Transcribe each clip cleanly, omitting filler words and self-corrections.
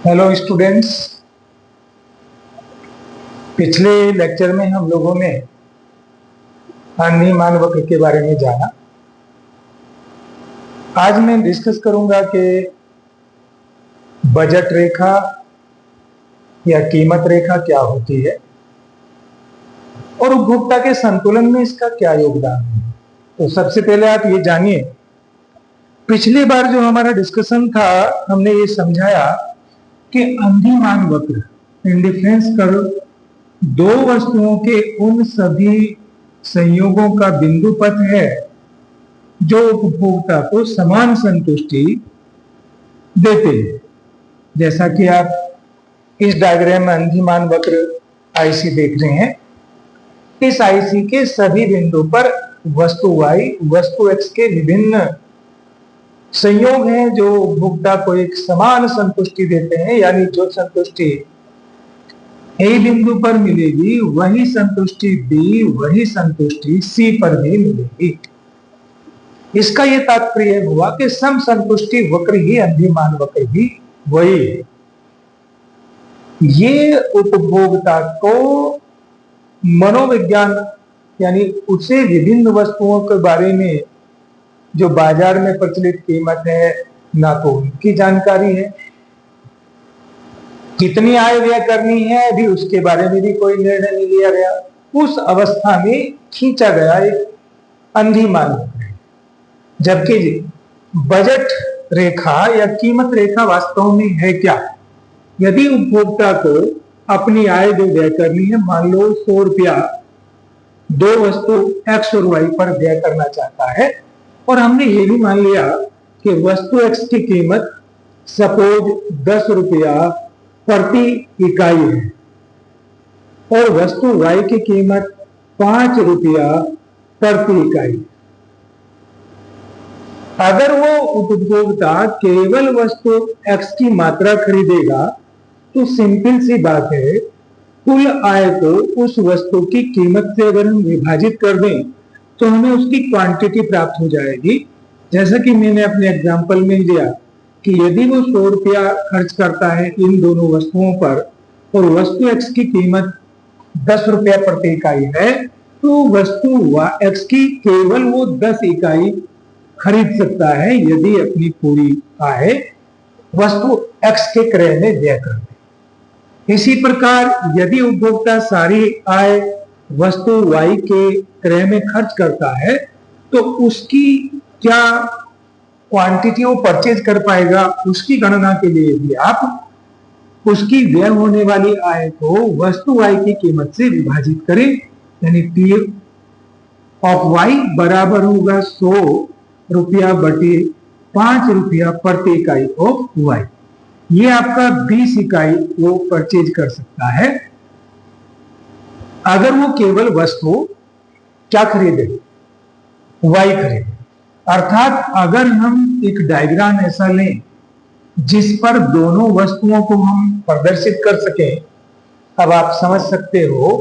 Hello students. पिछले lecture में हम लोगों ने मान वक्र के बारे में जाना। आज मैं डिस्कस करूंगा कि बजट रेखा या कीमत रेखा क्या होती है और उपभोक्ता के संतुलन में इसका क्या योगदान है। तो सबसे पहले आप ये जानिए, पिछली बार जो हमारा डिस्कशन था हमने ये समझाया कि अंधिमान वक्र इंडिफरेंस कर्व दो वस्तुओं के उन सभी संयोगों का बिंदु पथ है जो उपभोक्ता को समान संतुष्टि देते हैं। जैसा कि आप इस डायग्राम में अंधिमान वक्र आईसी देख रहे हैं, इस आईसी के सभी बिंदु पर वस्तु y वस्तु x के विभिन्न संयोग हैं जो उपभोक्ता को एक समान संतुष्टि देते हैं। यानी जो संतुष्टि A बिंदु पर मिलेगी वही संतुष्टि B, वही संतुष्टि C पर भी मिलेगी। इसका यह तात्पर्य हुआ कि सम संतुष्टि वक्र ही अंधिमान वक्र भी वही है। ये उपभोक्ता को मनोविज्ञान यानी उसे विभिन्न वस्तुओं के बारे में जो बाजार में प्रचलित कीमत है ना तो उनकी जानकारी है, कितनी आय व्यय करनी है अभी उसके बारे में भी कोई निर्णय नहीं लिया गया। उस अवस्था में खींचा गया एक अंधिमान वक्र है। जबकि बजट रेखा या कीमत रेखा वास्तव में है क्या? यदि उपभोक्ता को अपनी आय जो व्यय करनी है, मान लो 100 रुपया दो वस्तु x और y पर व्यय करना चाहता है और हमने ये भी मान लिया कि वस्तु x की कीमत सपोज 10 रुपया प्रति इकाई है और वस्तु y की कीमत 5 रुपया प्रति इकाई। अगर वो उपभोक्ता केवल वस्तु x की मात्रा खरीदेगा तो सिंपल सी बात है, कुल आय को उस वस्तु की कीमत से अगर हम विभाजित कर दें तो हमें उसकी क्वांटिटी प्राप्त हो जाएगी। जैसा कि मैंने अपने एग्जांपल में दिया कि यदि वो 100 रुपया खर्च करता है इन दोनों वस्तुओं पर और वस्तु x की कीमत 10 रुपया प्रति इकाई है, तो वस्तु x की केवल वो 10 इकाई खरीद सकता है यदि अपनी पूरी आय वस्तु x के क्रय में व्यय कर दे। इसी प्रकार यदि उपभोक्ता सारी आय वस्तु y के क्रय में खर्च करता है तो उसकी क्या क्वांटिटी वो परचेज कर पाएगा, उसकी गणना के लिए भी आप उसकी व्यय होने वाली आय को वस्तु y की कीमत से विभाजित करें। यानी P ऑफ y बराबर होगा 100 रुपया बटे 5 रुपया प्रति इकाई ऑफ y। ये आपका 20 इकाई वो परचेज कर सकता है अगर वो केवल वस्तु क्या खरीदे, y खरीदे। अर्थात अगर हम एक डायग्राम ऐसा लें जिस पर दोनों वस्तुओं को हम प्रदर्शित कर सकें, अब आप समझ सकते हो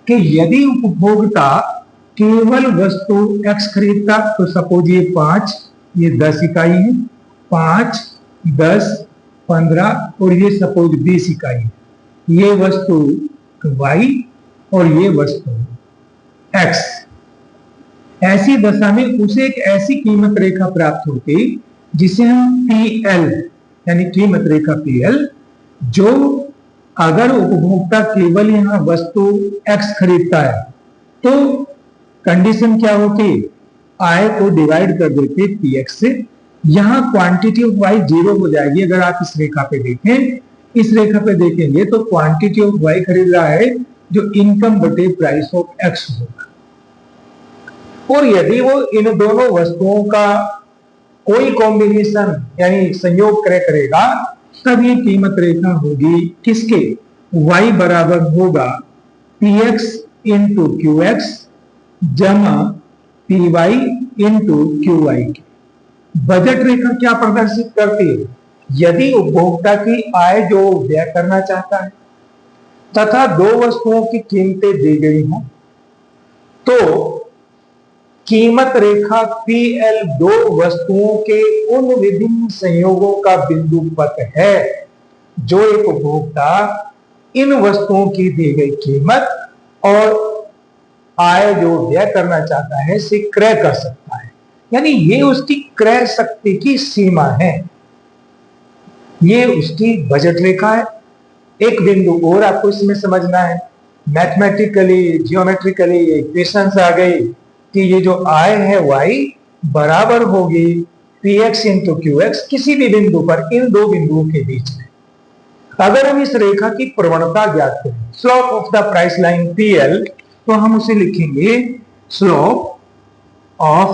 कि यदि उपभोक्ता केवल वस्तु x खरीदता तो सपोज ये 5, ये 10 इकाई है, 5, 10, 15 और ये सपोज 20 इकाई है। ये वस्तु y और ये वस्तु x। ऐसी दशा में उसे एक ऐसी कीमत रेखा प्राप्त होती जिसे हम PL यानी कीमत रेखा PL, जो अगर उपभोक्ता केवल यहां वस्तु x खरीदता है तो कंडीशन क्या होती, आय को डिवाइड कर देते PX से। यहां क्वांटिटी ऑफ y 0 हो जाएगी। अगर आप इस रेखा पे देखें, इस रेखा पे देखेंगे तो क्वांटिटी ऑफ y खरीद रहा है जो इनकम बटे प्राइस ऑफ x होगा। और यदि वो इन दोनों वस्तुओं का कोई कॉम्बिनेशन यानी संयोग क्रय करेगा तब ये कीमत रेखा होगी किसके, y बराबर होगा px इंटू qx जमा py इंटू qy के। बजट रेखा क्या प्रदर्शित करती है, यदि उपभोक्ता की आय जो व्यय करना चाहता है तथा दो वस्तुओं की कीमतें दी गई हों तो कीमत रेखा PL दो वस्तुओं के उन विभिन्न संयोगों का बिंदु पथ है जो एक उपभोक्ता इन वस्तुओं की दी गई कीमत और आय जो व्यय करना चाहता है से क्रय कर सकता है। यानी ये उसकी क्रय शक्ति की सीमा है, ये उसकी बजट रेखा है। एक बिंदु और आपको इसमें समझना है, मैथमेटिकली जियोमेट्रिकली इक्वेशंस आ गई कि ये जो आय है y बराबर होगी px इंटू qx किसी भी बिंदु पर, इन दो बिंदुओं के बीच में। अगर हम इस रेखा की प्रवणता ज्ञात करें, slope of the price line PL, तो हम उसे लिखेंगे slope of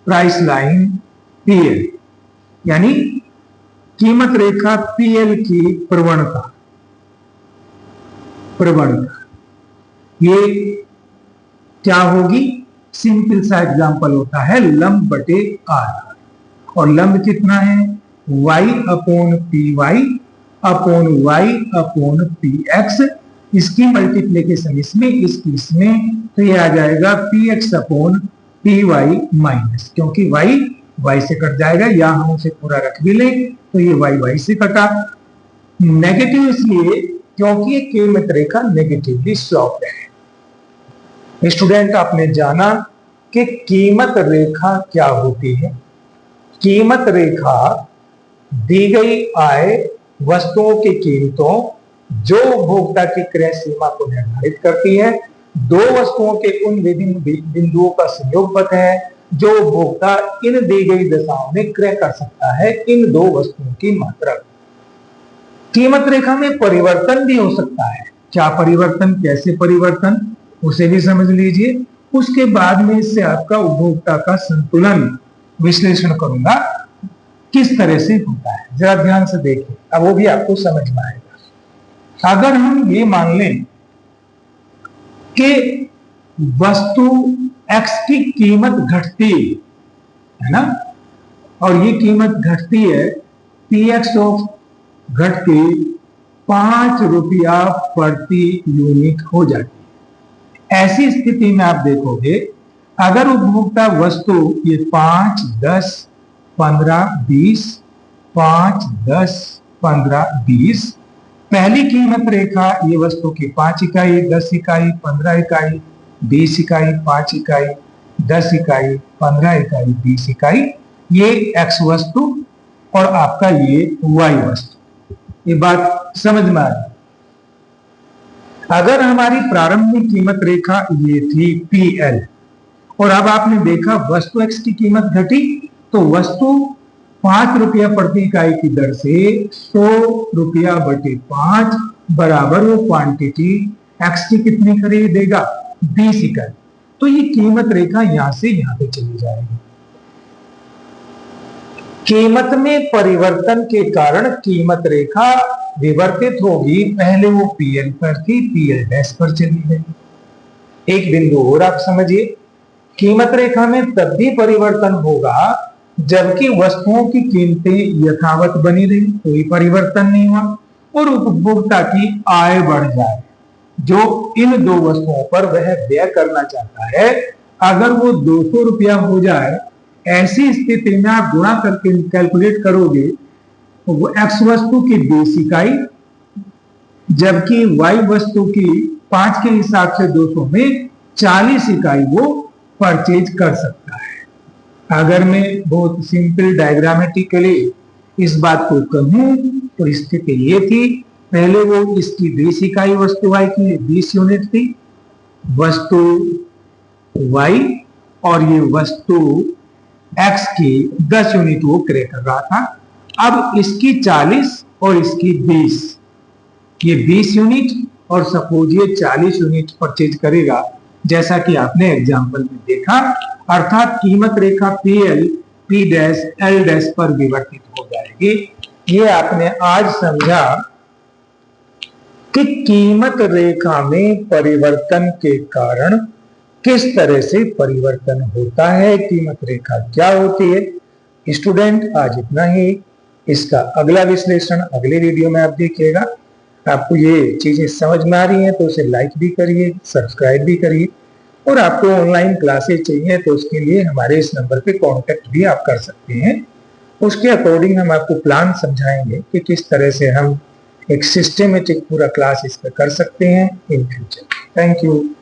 price line PL, यानी कीमत रेखा PL की प्रवणता। ये क्या होगी? सिंपल सा एग्जांपल होता है लंब बटे आर, और लंब कितना है? y upon py upon y upon px। इसकी मल्टीप्लीकेशन इसमें, तो ये आ जाएगा px अपॉन py माइनस, क्योंकि y से कट जाएगा, या हम उसे पूरा रख भी लें तो ये y से कटा। नेगेटिव इसलिए क्योंकि ये कीमत रेखा नेगेटिवली स्लोप्ड है। स्टूडेंट, आपने जाना कि कीमत रेखा क्या होती है। कीमत रेखा दी गई आय, वस्तुओं की कीमतों, जो उपभोक्ता की क्रय सीमा को निर्धारित करती है। दो वस्तुओं के उन विभिन्न बिंदुओं का संयोग पथ है जो उपभोक्ता इन दी गई दशाओं में क्रय कर सकता है, इन दो वस्तुओं की मात्रा। कीमत रेखा में परिवर्तन भी हो सकता है। क्या परिवर्तन, कैसे परिवर्तन, उसे भी समझ लीजिए। उसके बाद में इससे आपका उपभोक्ता का संतुलन विश्लेषण करूंगा किस तरह से होता है, जरा ध्यान से देखिए, अब वो भी आपको समझ में आएगा। अगर हम ये मान लें कि वस्तु X की कीमत घटती है ना, और ये कीमत घटती है px ऑफ घट के 5 रुपया प्रति यूनिट हो जाती है। ऐसी स्थिति में आप देखोगे, अगर उपभोक्ता वस्तु ये 5, 10, 15, 20, 5, 10, 15, 20, पहली कीमत रेखा ये वस्तु की 5 इकाई, 10 इकाई, 15 इकाई, 20 इकाई, 5 इकाई, 10 इकाई, 15 इकाई, 20 इकाई, ये X वस्तु और आपका ये Y वस्तु। ये बात समझ में आ रही? अगर हमारी प्रारंभिक कीमत रेखा ये थी PL, और अब आपने देखा वस्तु X की कीमत घटी, तो वस्तु 5 रुपया प्रति इकाई की दर से 100 रुपया बटे 5 बराबर वो क्वांटिटी X की कितनी खरीदेगा? 20 इकाई। तो ये कीमत रेखा यहां से यहां पे चली जाएगी। कीमत में परिवर्तन के कारण कीमत रेखा विवर्तित होगी। पहले वो PL पर थी, PL डैश पर चली गई। एक बिंदु और आप समझिए, कीमत रेखा में तब भी परिवर्तन होगा जबकि वस्तुओं की कीमतें यथावत बनी रही, कोई परिवर्तन नहीं हुआ, और उपभोक्ता की आय बढ़ जाए जो इन दो वस्तुओं पर वह व्यय करना चाहता है। अगर वो 200 रुपया हो जाए, ऐसी स्थिति में आप गुणा करके कैलकुलेट करोगे तो वो X वस्तु की 20 इकाई जबकि Y वस्तु की 5 के हिसाब से 200 में 40 इकाई वो परचेज कर सकता है। अगर मैं बहुत सिंपल डायग्रामेटिकली इस बात को कहूं तो स्थिति ये थी, पहले वो इसकी 20 इकाई वस्तु Y की 20 यूनिट थी वस्तु Y, और ये वस्तु X की 10 यूनिट वो क्रय कर रहा था। अब इसकी 40 और इसकी 20, ये 20 यूनिट और सपोज ये 40 यूनिट परचेज करेगा, जैसा कि आपने एग्जांपल में देखा। अर्थात कीमत रेखा PL P dash L dash पर विवर्तित हो जाएगी। ये आपने आज समझा कि कीमत रेखा में परिवर्तन के कारण किस तरह से परिवर्तन होता है, कीमत रेखा क्या होती है। स्टूडेंट, आज इतना ही। इसका अगला विश्लेषण अगले वीडियो में आप देखिएगा। आपको ये चीजें समझ में आ रही हैं तो उसे लाइक भी करिए, सब्सक्राइब भी करिए, और आपको ऑनलाइन क्लासेस चाहिए तो उसके लिए हमारे इस नंबर पे कांटेक्ट भी आप कर सकते हैं। उसके अकॉर्डिंग हम आपको प्लान समझाएंगे कि किस तरह से हम एक सिस्टमेटिक पूरा क्लास इस पर कर सकते हैं इन फ्यूचर। Thank you.